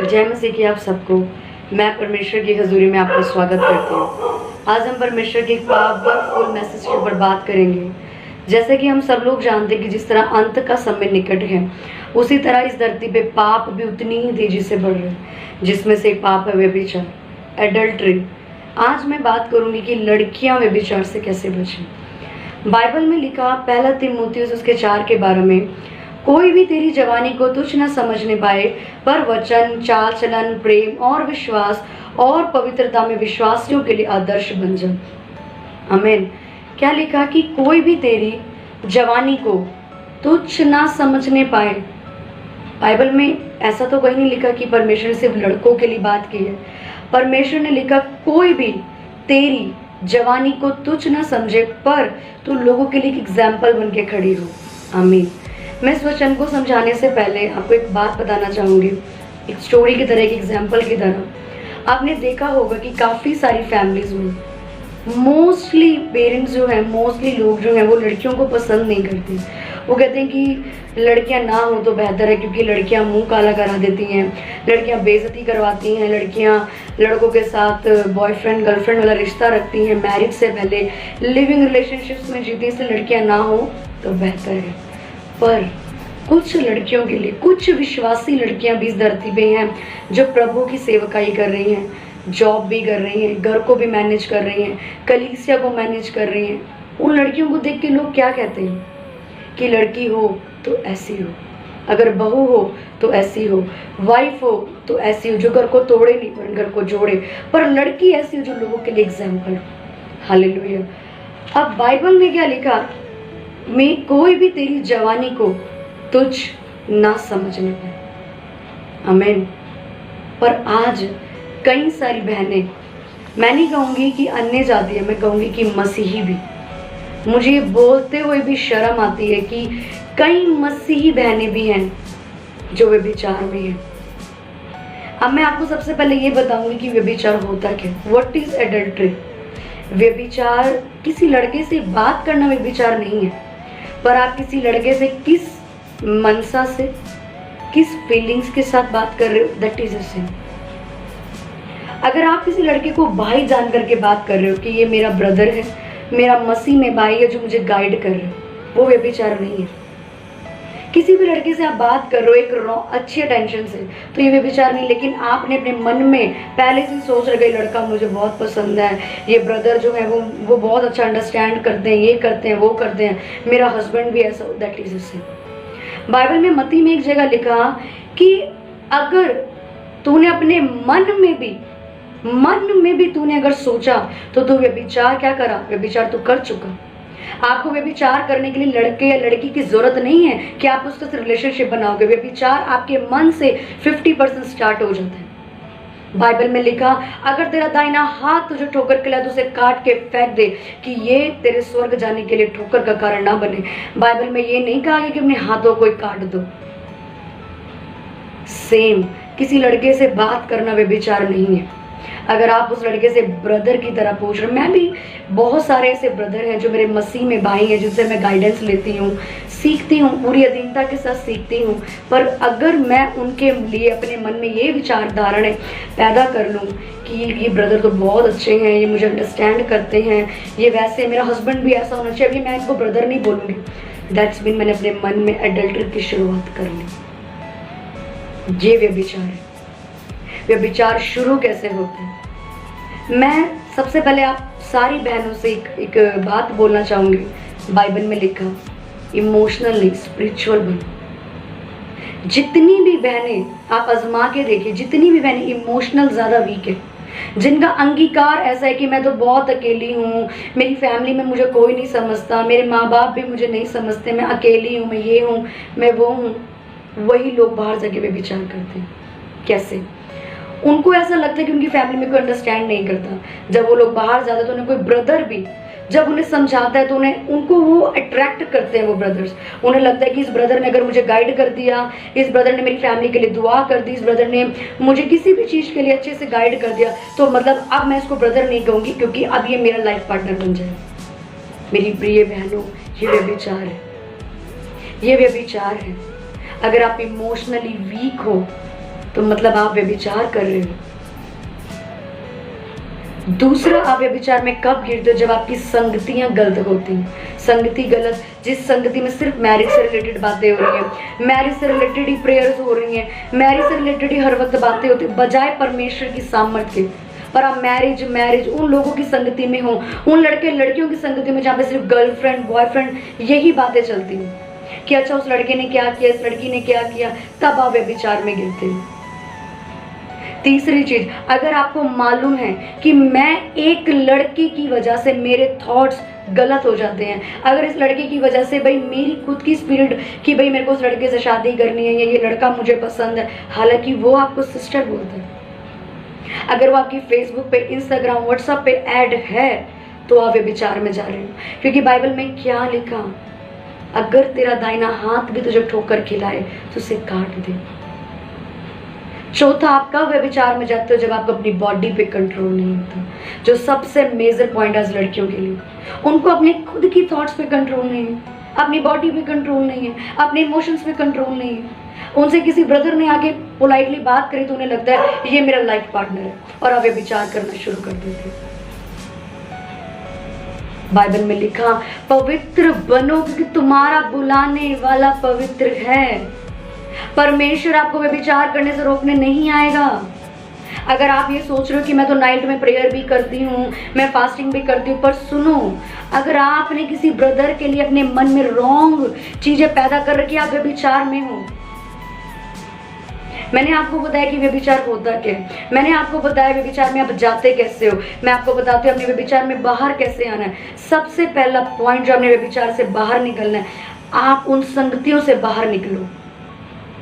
जय मसीह की आप सबको। मैं परमेश्वर की हजूरी में आपका स्वागत करती हूँ। आज हम परमेश्वर के एक पावरफुल मैसेज के ऊपर बात करेंगे। जैसे कि हम सब लोग जानते हैं कि जिस तरह अंत का समय निकट है, उसी तरह इस धरती पे पाप भी उतनी ही तेजी से बढ़ रहे हैं, जिसमें से एक पाप है व्यभिचार, एडल्ट्री। आज मैं बात करूंगी कि लड़कियां व्यभिचार से कैसे बचें। बाइबल में लिखा पहला तीमुथियुस उसके 4 के 12 में, कोई भी तेरी जवानी को तुच्छ न समझने पाए, पर वचन, चाल चलन, प्रेम और विश्वास और पवित्रता में विश्वासियों के लिए आदर्श बन जा। आमीन। क्या लिखा कि कोई भी तेरी जवानी को तुच्छ ना समझने पाए। बाइबल में ऐसा तो कहीं नहीं लिखा कि परमेश्वर ने सिर्फ लड़कों के लिए बात की है। परमेश्वर ने लिखा कोई भी तेरी जवानी को तुच्छ ना समझे, पर तू लोगों के लिए एक एग्जाम्पल बन के खड़ी हो। आमीन। मैं इस वचन को समझाने से पहले आपको एक बात बताना चाहूँगी, एक स्टोरी की तरह, एक एग्जाम्पल की तरह। आपने देखा होगा कि काफ़ी सारी फैमिलीज में मोस्टली पेरेंट्स जो हैं, मोस्टली लोग जो हैं, वो लड़कियों को पसंद नहीं करते। वो कहते हैं कि लड़कियां ना हो तो बेहतर है, क्योंकि लड़कियां मुंह काला करा देती हैं, लड़कियां बेइज्जती करवाती हैं, लड़कियां लड़कों के साथ बॉयफ्रेंड गर्लफ्रेंड वाला रिश्ता रखती हैं, मैरिज से पहले लिविंग रिलेशनशिप्स में जीती, इसलिए लड़कियां ना हो तो बेहतर है। पर कुछ लड़कियों के लिए, कुछ विश्वासी लड़कियां भी इस धरती पे हैं जो प्रभु की सेवकाई कर रही हैं, जॉब भी कर रही हैं, घर को भी मैनेज कर रही हैं, कलीसिया को मैनेज कर रही हैं। उन लड़कियों को देख के लोग क्या कहते हैं कि लड़की हो तो ऐसी हो, अगर बहू हो तो ऐसी हो, वाइफ हो तो ऐसी हो, जो घर को तोड़े नहीं पर घर को जोड़े, पर लड़की ऐसी हो जो लोगों के लिए एग्जाम्पल। हालेलुया। अब बाइबल में क्या लिखा, मैं कोई भी तेरी जवानी को तुझ ना समझने पाए। आमीन। पर आज कई सारी बहनें, मैं नहीं कहूँगी कि अन्य जाति है, मैं कहूँगी कि मसीही भी, मुझे ये बोलते हुए भी शर्म आती है कि कई मसीही बहनें भी हैं जो व्यभिचार में हैं। अब मैं आपको सबसे पहले ये बताऊंगी कि व्यभिचार होता क्या, व्हाट इज एडल्ट्री। व्यभिचार किसी लड़के से बात करना व्यभिचार नहीं है, पर आप किसी लड़के से किस मनसा से, किस फीलिंग्स के साथ बात कर रहे हो, दैट इज अ सिन। अगर आप किसी लड़के को भाई जान करके बात कर रहे हो कि ये मेरा ब्रदर है, मेरा मसीह में भाई है जो मुझे गाइड कर रहे हो, वो व्यभिचार नहीं है। किसी भी लड़के से आप बात कर रहे हो एक अच्छी अटेंशन से, तो ये व्यभिचार नहीं। लेकिन आपने अपने मन में पहले से सोच रखा, लड़का मुझे बहुत पसंद है, ये ब्रदर जो है वो बहुत अच्छा अंडरस्टैंड करते हैं, ये करते हैं, वो करते हैं, मेरा हस्बैंड भी ऐसा, that is a sin. Bible में मत्ती में एक जगह लिखा कि अगर तूने अपने मन में भी तूने अगर सोचा तो तू व्यभिचार क्या करा, व्यभिचार तो कर चुका। आपको व्यभिचार करने के लिए लड़के या लड़की की जरूरत नहीं है कि आप उसके साथ रिलेशनशिप बनाओगे। व्यभिचार आपके मन से 50% स्टार्ट हो जाता है। बाइबल में लिखा, अगर तेरा दाहिना हाथ तुझे ठोकर के लिए तो उसे काट के फेंक दे, कि ये तेरे स्वर्ग जाने के लिए ठोकर का कारण ना बने। बाइबल में ये नहीं कहा कि अपने हाथों को काट दो। सेम किसी लड़के से बात करना व्यभिचार नहीं है। अगर आप उस लड़के से ब्रदर की तरह पूछ रहे, मैं भी बहुत सारे ऐसे ब्रदर हैं जो मेरे मसीह में भाई हैं, जिनसे मैं गाइडेंस लेती हूँ, सीखती हूँ, पूरी अधीनता के साथ सीखती हूँ। पर अगर मैं उनके लिए अपने मन में ये विचार धारणा पैदा कर लूँ कि ये ब्रदर तो बहुत अच्छे हैं, ये मुझे अंडरस्टैंड करते हैं, ये वैसे, मेरा हस्बैंड भी ऐसा होना चाहिए, अभी मैं इनको ब्रदर नहीं बोलूँगी, दैट्स मीन मैंने अपने मन में एडल्ट्री की शुरुआत कर ली। ये व्यभिचार है। व्यभिचार शुरू कैसे होते हैं, मैं सबसे पहले आप सारी बहनों से एक बात बोलना चाहूँगी। बाइबल में लिखा, इमोशनल नहीं स्पिरिचुअल बनो। जितनी भी बहनें आप आजमा के देखिए, जितनी भी बहनें इमोशनल ज़्यादा वीक है, जिनका अंगीकार ऐसा है कि मैं तो बहुत अकेली हूँ, मेरी फैमिली में मुझे कोई नहीं समझता, मेरे माँ बाप भी मुझे नहीं समझते, मैं अकेली हूँ, मैं ये हूँ, मैं वो हूँ, वही लोग बाहर जाके व्यभिचार करते हैं। कैसे? उनको ऐसा लगता है कि उनकी फैमिली में कोई अंडरस्टैंड नहीं करता। जब वो लोग बाहर जाते हैं तो उन्हें कोई ब्रदर भी जब उन्हें समझाता है तो उनको वो अट्रैक्ट करते हैं वो ब्रदर्स। उन्हें लगता है कि इस ब्रदर ने अगर मुझे गाइड कर दिया, इस ब्रदर ने मेरी फैमिली के लिए दुआ कर दी, इस ब्रदर ने मुझे किसी भी चीज़ के लिए अच्छे से गाइड कर दिया, तो मतलब अब मैं इसको ब्रदर नहीं कहूँगी, क्योंकि अब ये मेरा लाइफ पार्टनर बन जाए। मेरी प्रिय बहनों, ये व्यभिचार है, ये व्यभिचार है। अगर आप इमोशनली वीक हो तो मतलब आप व्यभिचार कर रहे हो। दूसरा, आप व्यभिचार में कब गिरते हो? जब आपकी संगतियां गलत होती हैं। संगति गलत, जिस संगति में सिर्फ मैरिज से रिलेटेड बातें हो रही हैं, मैरिज से रिलेटेड ही प्रेयर्स हो रही हैं, मैरिज से रिलेटेड ही हर वक्त बातें होती हैं, बजाय परमेश्वर की सामर्थ के। पर आप मैरिज उन लोगों की संगति में हो, उन लड़के लड़कियों की संगति में जहाँ पे सिर्फ गर्लफ्रेंड बॉयफ्रेंड यही बातें चलती हैं कि अच्छा उस लड़के ने क्या किया, इस लड़की ने क्या किया, तब आप व्यभिचार में गिरते हो। तीसरी चीज, अगर आपको मालूम है कि मैं एक लड़की की वजह से मेरे थॉट्स गलत हो जाते हैं, अगर इस लड़के की वजह से भाई मेरी खुद की स्पिरिट कि भाई मेरे को उस लड़के से शादी करनी है या ये लड़का मुझे पसंद है, हालांकि वो आपको सिस्टर बोलता है, अगर वो आपकी फेसबुक पे, इंस्टाग्राम, व्हाट्सएप पे ऐड है, तो आप व्यभिचार में जा रहे हो। क्योंकि बाइबल में क्या लिखा, अगर तेरा दाहिना हाथ भी तुझे ठोकर खिलाए तो उसे काट दे। चौथा, आप कब व्यभिचार में जाते हो? जब आपको अपनी बॉडी पे कंट्रोल नहीं होता, जो सबसे मेजर पॉइंट है लड़कियों के लिए। उनको अपने खुद की थॉट्स पे कंट्रोल नहीं है, अपनी बॉडी पे कंट्रोल नहीं है, अपने इमोशंस पे कंट्रोल नहीं है। उनसे किसी ब्रदर ने आके पोलाइटली बात करी तो उन्हें लगता है ये मेरा लाइफ पार्टनर है, और आप व्यभिचार करना शुरू कर देते हैं। बाइबल में लिखा, पवित्र बनो क्योंकि तुम्हारा बुलाने वाला पवित्र है। परमेश्वर आपको व्यभिचार करने से रोकने नहीं आएगा। अगर आप ये सोच रहे हो कि मैं तो नाइट में प्रेयर भी करती हूँ, मैं फास्टिंग भी करती हूँ, पर सुनो, अगर आपने किसी ब्रदर के लिए अपने मन में रॉन्ग चीजें पैदा कर रखी, आप व्यभिचार में हो। मैंने आपको बताया कि व्यभिचार होता क्या है, मैंने आपको बताया व्यभिचार में आप जाते कैसे हो, मैं आपको बताती हूँ अपने व्यभिचार में बाहर कैसे आना है। सबसे पहला पॉइंट जो अपने व्यभिचार से बाहर निकलना है, आप उन संगतियों से बाहर निकलो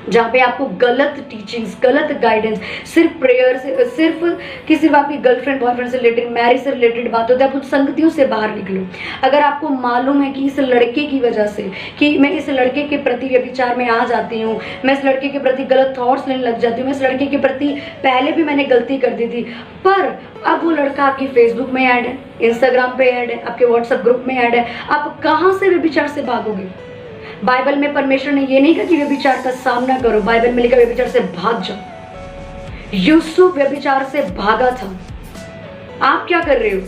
जहाँ पे आपको गलत टीचिंग्स, गलत गाइडेंस, सिर्फ प्रेयर से, सिर्फ किसी आपकी गर्लफ्रेंड बॉयफ्रेंड से रिलेटेड, मैरिज से रिलेटेड बात होती है, आप उन संगतियों से बाहर निकलो। अगर आपको मालूम है कि इस लड़के की वजह से कि मैं इस लड़के के प्रति व्यभिचार में आ जाती हूँ, मैं इस लड़के के प्रति गलत थॉट्स लेने लग जाती हूँ, मैं इस लड़के के प्रति पहले भी मैंने गलती कर दी थी, पर अब वो लड़का आपकी फेसबुक में ऐड है, इंस्टाग्राम पे ऐड है, आपके व्हाट्सएप ग्रुप में ऐड है, आप कहाँ से व्यभिचार से भागोगे? बाइबल में परमेश्वर ने ये नहीं कहा कि व्यभिचार का सामना करो, बाइबल में लिखा व्यभिचार से भाग जाओ। यूसुफ व्यभिचार से भागा था। आप क्या कर रहे हो?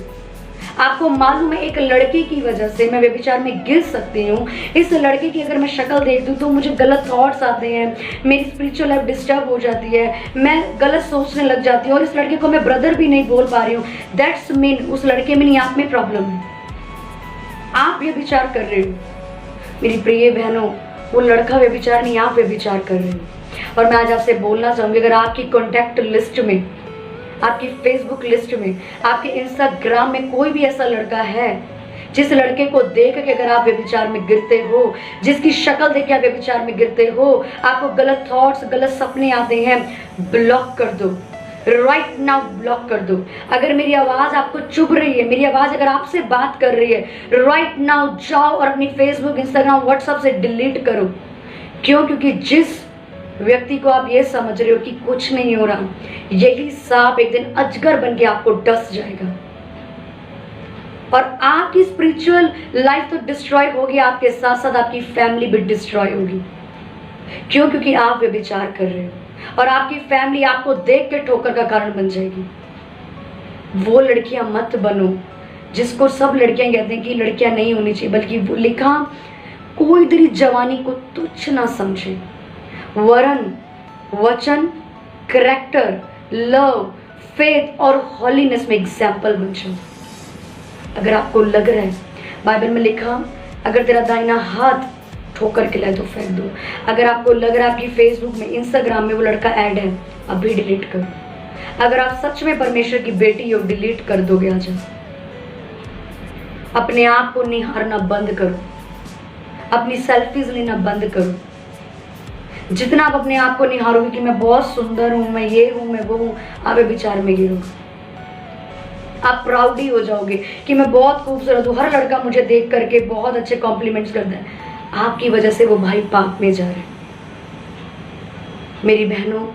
आपको मालूम है एक लड़के की वजह से मैं व्यभिचार में गिर सकती हूँ। इस लड़के की अगर मैं शक्ल देखती हूँ तो मुझे गलत थॉट्स आते हैं, मेरी स्पिरिचुअल लाइफ डिस्टर्ब हो जाती है, मैं गलत सोचने लग जाती हूँ, और इस लड़के को मैं ब्रदर भी नहीं बोल पा रही हूँ। दैट्स मीन उस लड़के में नहीं, आप में प्रॉब्लम है, आप व्यभिचार कर रहे हो। मेरी प्रिय बहनों, वो लड़का व्यभिचार नहीं, आप व्यभिचार कर रहे हो। और मैं आज आपसे बोलना चाहूँगी, अगर आपकी कॉन्टैक्ट लिस्ट में, आपकी फेसबुक लिस्ट में, आपके इंस्टाग्राम में कोई भी ऐसा लड़का है जिस लड़के को देख के अगर आप व्यभिचार में गिरते हो, जिसकी शक्ल देख के आप व्यभिचार में गिरते हो, आपको गलत थॉट्स, गलत सपने आते हैं, ब्लॉक कर दो, राइट नाउ ब्लॉक कर दो। अगर मेरी आवाज आपको चुभ रही है, मेरी आवाज अगर आपसे बात कर रही है, राइट नाउ जाओ और अपनी फेसबुक, इंस्टाग्राम, व्हाट्सएप से डिलीट करो। क्यों? क्योंकि जिस व्यक्ति को आप ये समझ रहे हो कि कुछ नहीं हो रहा, यही सांप एक दिन अजगर बन के आपको डस जाएगा, और आपकी स्पिरिचुअल लाइफ तो डिस्ट्रॉय होगी, आपके साथ साथ आपकी फैमिली भी डिस्ट्रॉय होगी। क्यों? क्योंकि आप व्यभिचार कर रहे हो, और आपकी फैमिली आपको देख के ठोकर का कारण बन जाएगी। वो लड़कियां मत बनो जिसको सब लड़कियां कहते हैं कि लड़कियां नहीं होनी चाहिए, बल्कि वो लिखा, कोई तेरी जवानी को तुच्छ ना समझे, वरन वचन, करैक्टर, लव, फेथ और हॉलीनेस में एग्जाम्पल बन जाओ। अगर आपको लग रहा है, बाइबल में लिखा, अगर तेरा दाहिना हाथ ठोकर के लाए तो फेंक दो। अगर आपको लग रहा है आपकी फेसबुक में, इंस्टाग्राम में वो लड़का ऐड है, अभी डिलीट करो। अगर आप सच में परमेश्वर की बेटी हो, डिलीट कर दोगे आज। अपने आप को निहारना बंद करो, अपनी सेल्फीज लेना बंद करो। जितना आप अपने आप को निहारोगे कि मैं बहुत सुंदर हूं, मैं ये हूं, मैं वो हूं, आप विचार में गिरोगे। आप प्राउडी हो जाओगे कि मैं बहुत खूबसूरत हूँ, हर लड़का मुझे देख करके बहुत अच्छे कॉम्प्लीमेंट्स करता है। आपकी वजह से वो भाई पाप में जा रहे हैं। मेरी बहनों,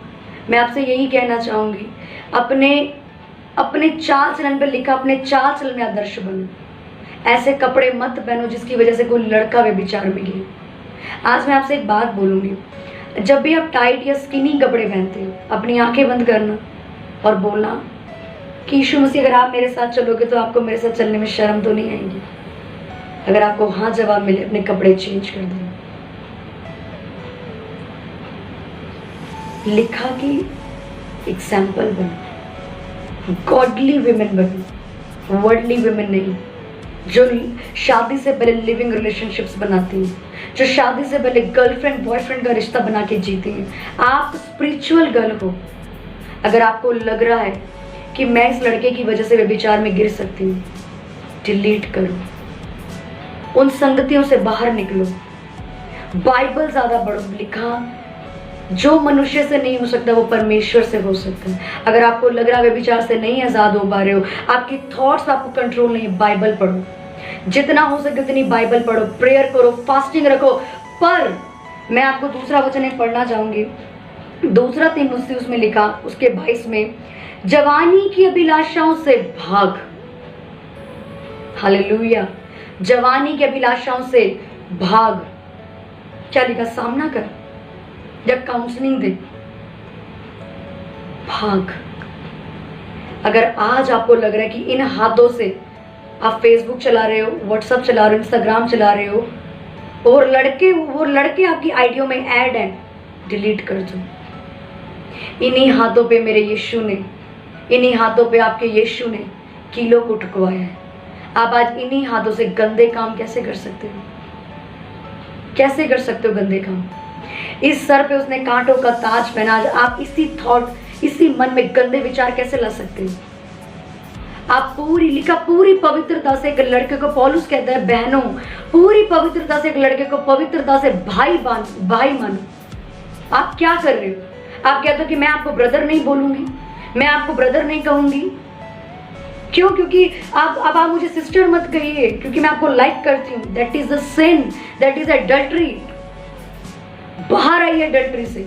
मैं आपसे यही कहना चाहूँगी, अपने चाल चलन पे लिखा, अपने चाल चलन में आदर्श बनो। ऐसे कपड़े मत पहनो जिसकी वजह से कोई लड़का व्यभिचार में गिरे। आज मैं आपसे एक बात बोलूँगी, जब भी आप टाइट या स्किनी कपड़े पहनते हो, अपनी आंखें बंद करना और बोलना कि यीशु मसीह अगर आप मेरे साथ चलोगे तो आपको मेरे साथ चलने में शर्म तो नहीं आएगी। अगर आपको हाँ जवाब मिले, अपने कपड़े चेंज कर देना। लिखा की एग्जाम्पल बनो, गॉडली विमेन बनो, वर्ल्डली विमेन नहीं, जो शादी से पहले लिविंग रिलेशनशिप्स बनाती हैं, जो शादी से पहले गर्लफ्रेंड बॉयफ्रेंड का रिश्ता बना के जीती हैं। आप स्पिरिचुअल गर्ल हो। अगर आपको लग रहा है कि मैं इस लड़के की वजह से व्यभिचार में गिर सकती हूँ, डिलीट करो, उन संगतियों से बाहर निकलो, बाइबल ज्यादा पढ़ो। लिखा जो मनुष्य से नहीं हो सकता वो परमेश्वर से हो सकता है। अगर आपको लग रहा है व्यभिचार से नहीं आजाद हो पा रहे हो, आपकी थॉट्स आपको कंट्रोल नहीं, बाइबल पढ़ो, जितना हो सके उतनी बाइबल पढ़ो, प्रेयर करो, फास्टिंग रखो। पर मैं आपको दूसरा वचन एक पढ़ना चाहूंगी, दूसरा तीमुथियुस उसमें लिखा उसके 22 में, जवानी की अभिलाषाओं से भाग। हालेलुया। जवानी की अभिलाषाओं से भाग। क्या लिखा? सामना कर या काउंसलिंग दे, भाग। अगर आज आपको लग रहा है कि इन हाथों से आप फेसबुक चला रहे हो, व्हाट्सएप चला रहे हो, इंस्टाग्राम चला रहे हो, और वो लड़के आपकी आईडियो में ऐड हैं, डिलीट कर दो। इन्हीं हाथों पे मेरे यीशु ने, इन्हीं हाथों पे आपके यीशु ने कीलों को ठुकवाया है। आप आज इन्हीं हाथों से गंदे काम कैसे कर सकते हो? कैसे कर सकते हो गंदे काम? इस सर पे उसने कांटों का ताज पहना, आज आप इसी थॉट, इसी मन में गंदे विचार कैसे ला सकते हो? आप पूरी पवित्रता से एक लड़के को, पौलुस कहता है बहनों, पूरी पवित्रता से एक लड़के को पवित्रता से भाई मानो। आप क्या कर रहे हो? आप कहते हो कि मैं आपको ब्रदर नहीं बोलूंगी, मैं आपको ब्रदर नहीं कहूंगी। क्यों? क्योंकि आप मुझे सिस्टर मत कहिए, क्योंकि मैं आपको लाइक करती हूँ। That is the sin, that is adultery. बाहर आइए अडल्ट्री से।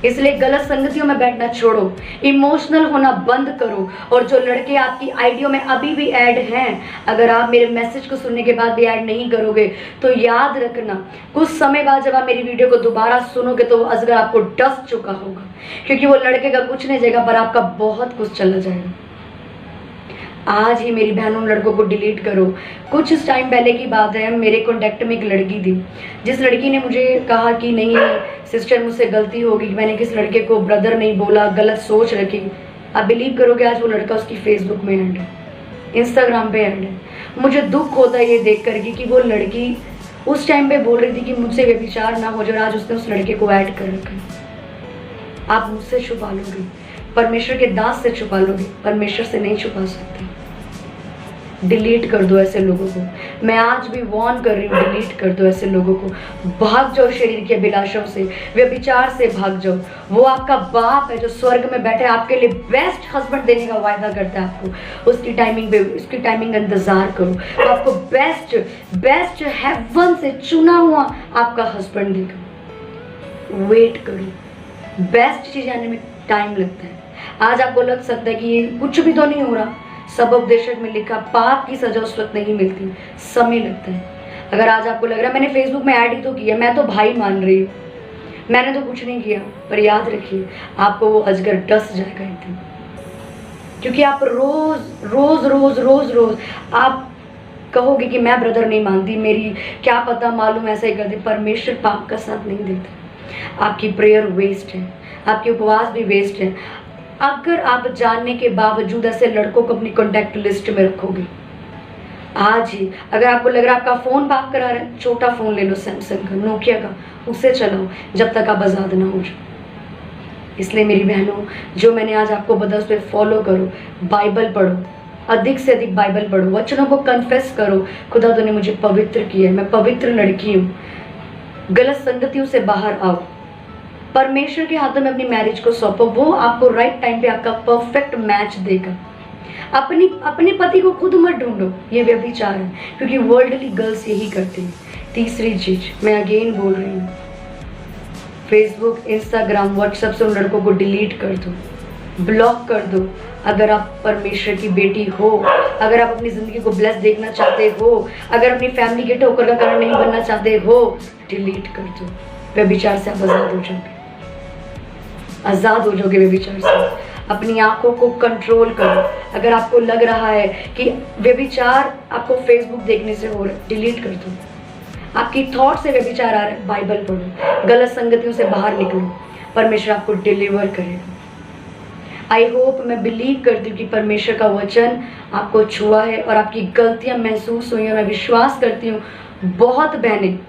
इसलिए गलत संगतियों में बैठना छोड़ो, इमोशनल होना बंद करो। और जो लड़के आपकी आइडियो में अभी भी ऐड हैं, अगर आप मेरे मैसेज को सुनने के बाद भी ऐड नहीं करोगे तो याद रखना, कुछ समय बाद जब आप मेरी वीडियो को दोबारा सुनोगे तो वो अजगर आपको डस चुका होगा, क्योंकि वो लड़के का कुछ नहीं जाएगा पर आपका बहुत कुछ चला जाएगा। आज ही मेरी बहनों लड़कों को डिलीट करो। कुछ टाइम पहले की बात है, मेरे कॉन्टेक्ट में एक लड़की थी, जिस लड़की ने मुझे कहा कि नहीं सिस्टर मुझसे गलती होगी, मैंने किस लड़के को ब्रदर नहीं बोला, गलत सोच रखी। आप बिलीव करोगे आज वो लड़का उसकी फेसबुक में ऐड है, इंस्टाग्राम पे ऐड है। मुझे दुख होता है ये देख करके कि वो लड़की उस टाइम पे बोल रही थी कि मुझसे व्यभिचार ना हो जाए, आज उसने उस लड़के को ऐड कर रखा। आप मुझसे छुपा लोगे, परमेश्वर के दास से छुपा लोगे, परमेश्वर से नहीं छुपा सकते। डिलीट कर दो ऐसे लोगों को। मैं आज भी वार्न कर रही हूँ, डिलीट कर दो ऐसे लोगों को। भाग जाओ शरीर की अभिलाषाओं से, व्यभिचार से भाग जाओ। वो आपका बाप है जो स्वर्ग में बैठे, आपके लिए बेस्ट हस्बैंड देने का वायदा करता है आपको। उसकी टाइमिंग का इंतजार करो, तो आपको बेस्ट हेवन से चुना हुआ आपका हस्बैंड देगा। वेट करो, बेस्ट चीज आने में टाइम लगता है। आज आपको लग सकता है कि ये कुछ भी तो नहीं हो रहा, सब उपदेशक में लिखा पाप की सजा उस वक्त नहीं मिलती, समय लगता है। अगर आज आपको लग रहा है मैंने फेसबुक में ऐड ही तो किया, मैं तो भाई मान रही हूँ, मैंने तो कुछ नहीं किया, पर याद रखिए आपको वो अजगर डस जाएगा एक दिन, क्योंकि आप रोज आप कहोगे कि मैं ब्रदर नहीं मानती, मेरी क्या पता मालूम ऐसा ही कर दे। परमेश्वर पाप का साथ नहीं देता। आपकी प्रेयर वेस्ट है, आपके उपवास भी वेस्ट है, अगर आप जानने के बावजूद ऐसे लड़कों को अपनी कॉन्टैक्ट लिस्ट में रखोगे। आज ही अगर आपको लग रहा है आपका फोन पाप करा रहा है, छोटा फोन ले लो, सैमसंग का, नोकिया का, उससे चलाओ जब तक आप आजाद ना हो जाओ। इसलिए मेरी बहनों, जो मैंने आज आपको बताया उस पर फॉलो करो, बाइबल पढ़ो, अधिक से अधिक बाइबल पढ़ो, वचनों को कन्फेस करो, खुदा तूने मुझे पवित्र किया है, मैं पवित्र लड़की हूँ। गलत संगतियों से बाहर आओ, परमेश्वर के हाथों में अपनी मैरिज को सौंपो, वो आपको राइट टाइम पे आपका परफेक्ट मैच देगा। अपने पति को खुद मत ढूंढो, ये व्यभिचार है, क्योंकि वर्ल्डली गर्ल्स यही करती हैं। तीसरी चीज मैं अगेन बोल रही हूँ, फेसबुक, इंस्टाग्राम, व्हाट्सएप से उन लड़कों को डिलीट कर दो, ब्लॉक कर दो। अगर आप परमेश्वर की बेटी हो, अगर आप अपनी जिंदगी को ब्लेस देखना चाहते हो, अगर अपनी फैमिली के ठोकर का कारण नहीं बनना चाहते हो, डिलीट कर दो। व्यभिचार से आप आज़ाद हो जाओगे, आज़ाद हो जाओगे व्यभिचार से। अपनी आंखों को कंट्रोल करो। अगर आपको लग रहा है कि व्यभिचार आपको फेसबुक देखने से हो रहा है, डिलीट कर दो। आपकी थॉट से व्यभिचार आ रहा है, बाइबल पढ़ो, गलत संगतियों से बाहर निकलो, परमेश्वर आपको डिलीवर करेगा। आई होप, मैं बिलीव करती हूँ कि परमेश्वर का वचन आपको छुआ है और आपकी गलतियाँ महसूस हुई हैं। मैं विश्वास करती हूँ बहुत बहनें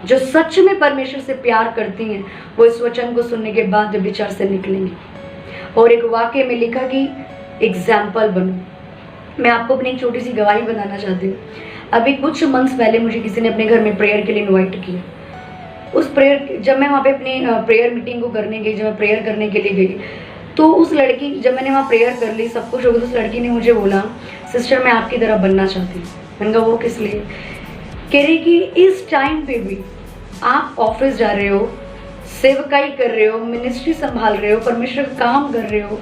जो सच में परमेश्वर से प्यार करती हैं वो इस वचन को सुनने के बाद व्यभिचार से निकलेंगी। और एक वाक्य में लिखा कि एग्जाम्पल बनो। मैं आपको अपनी एक छोटी सी गवाही बताना चाहती हूँ। अभी कुछ मंथ्स पहले मुझे किसी ने अपने घर में प्रेयर के लिए इनवाइट किया। उस प्रेयर, जब मैं वहाँ पे अपनी प्रेयर मीटिंग को करने गई, जब मैं प्रेयर करने के लिए गई, तो उस लड़की, जब मैंने वहाँ प्रेयर कर ली, सब कुछ हो गया, तो उस लड़की ने मुझे बोला, सिस्टर मैं आपकी तरह बनना चाहती हूँ। मैंने कहा वो किस लिए? कह रही कि इस टाइम पे भी आप ऑफिस जा रहे हो, सेवकाई कर रहे हो, मिनिस्ट्री संभाल रहे हो, परमेश्वर काम कर रहे हो,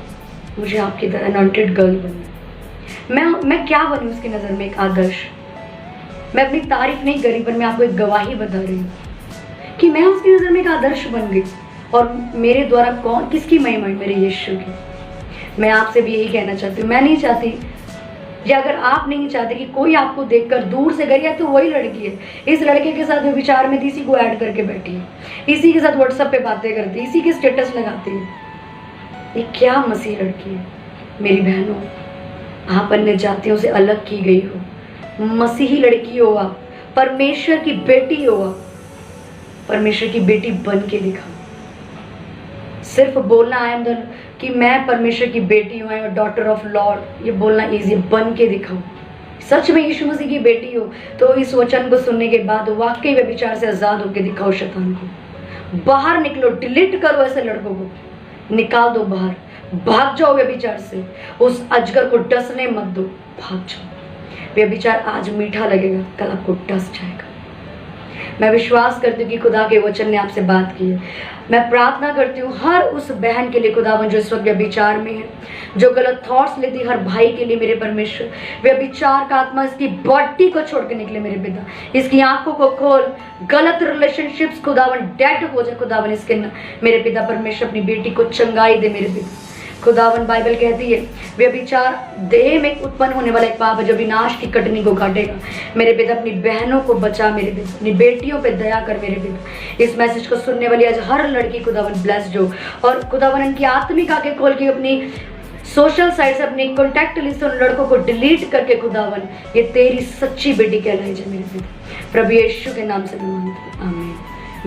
मुझे आपकी तरह अनॉइंटेड गर्ल बनना। मैं क्या बनूँ उसकी नज़र में? एक आदर्श। मैं अपनी तारीफ नहीं करी, पर मैं आपको एक गवाही बता रही हूँ कि मैं उसकी नज़र में एक आदर्श बन गई। और मेरे द्वारा कौन, किसकी महिमा? मेरे यीशु की। मैं आपसे भी यही कहना चाहती हूँ, मैं नहीं चाहती, या अगर आप नहीं चाहते कि कोई आपको देखकर दूर से करे, तो वही लड़की है, इस लड़के के साथ विचार में इसी को ऐड करके बैठी है, इसी के साथ व्हाट्सएप पे बातें करती है, इसी के स्टेटस लगाती है। ये क्या मसीह लड़की है? मेरी बहनों, आप अन्य जातियों से अलग की गई हो, मसीही लड़की हो आप, परमेश्वर की बेटी हो आप, परमेश्वर की बेटी बन के दिखाओ। सिर्फ बोलना आई एम द, कि मैं परमेश्वर की बेटी हूँ, I am daughter of Lord, ये बोलना इजी, बन के दिखाओ। सच में यीशु मसीह की बेटी हो तो इस वचन को सुनने के बाद वाकई व्यभिचार से आजाद होकर दिखाओ। शैतान को बाहर निकलो, डिलीट करो, ऐसे लड़कों को निकाल दो बाहर, भाग जाओ व्यभिचार से। उस अजगर को डसने मत दो, भाग जाओ। व्यभिचार आज मीठा लगेगा, कल आपको डस जाएगा। मैं विश्वास करती हूँ कि खुदा के वचन ने आपसे बात की है। मैं प्रार्थना करती हूँ हर उस बहन के लिए खुदावन जो इस वक्त व्यभिचार में है, जो गलत थॉट्स लेती, हर भाई के लिए मेरे परमेश्वर व्यभिचार का आत्मा इसकी बॉडी को छोड़ के निकले मेरे पिता, इसकी आंखों को खोल, गलत रिलेशनशिप्स खुदावन डेड हो जाए खुदावन इसके मेरे पिता परमेश्वर अपनी बेटी को चंगाई दे मेरे पिता खुदावन। बाइबल कहती है व्यभिचार देह में उत्पन्न होने वाला एक पाप है जो विनाश की कटनी को काटेगा। मेरे पिता अपनी बहनों को बचा मेरे पिता, अपनी बेटियों पे दया कर मेरे पिता। इस मैसेज को सुनने वाली आज हर लड़की खुदावन ब्लेस्ड हो, और खुदावन इनकी आत्मिक आंखें खोल के अपनी सोशल साइट से अपनी कॉन्टैक्ट लिस्ट से उन लड़कों को डिलीट करके खुदावन ये तेरी सच्ची बेटी कहलाई जाए मेरे पिता। प्रभु यीशु के नाम से मैं मांगती हूं, आमीन।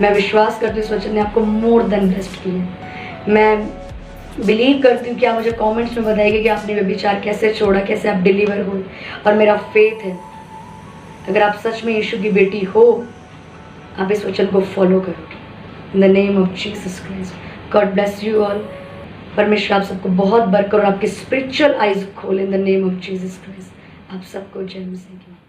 मैं विश्वास करती हूँ इस वचन ने आपको मोर देन ब्लेस्ड किया। मैं बिलीव करती हूँ कि आप मुझे कमेंट्स में बताइए कि आपने व्यभिचार कैसे छोड़ा, कैसे आप डिलीवर हुए। और मेरा फेथ है अगर आप सच में यीशु की बेटी हो, आप इस वचन को फॉलो करोगे। In the name of Jesus Christ, God bless you all. परमेश्वर आप सबको बहुत बरकत और आपकी स्पिरिचुअल आइज खोले in the name of Jesus Christ. आप सबको जय मसीह की।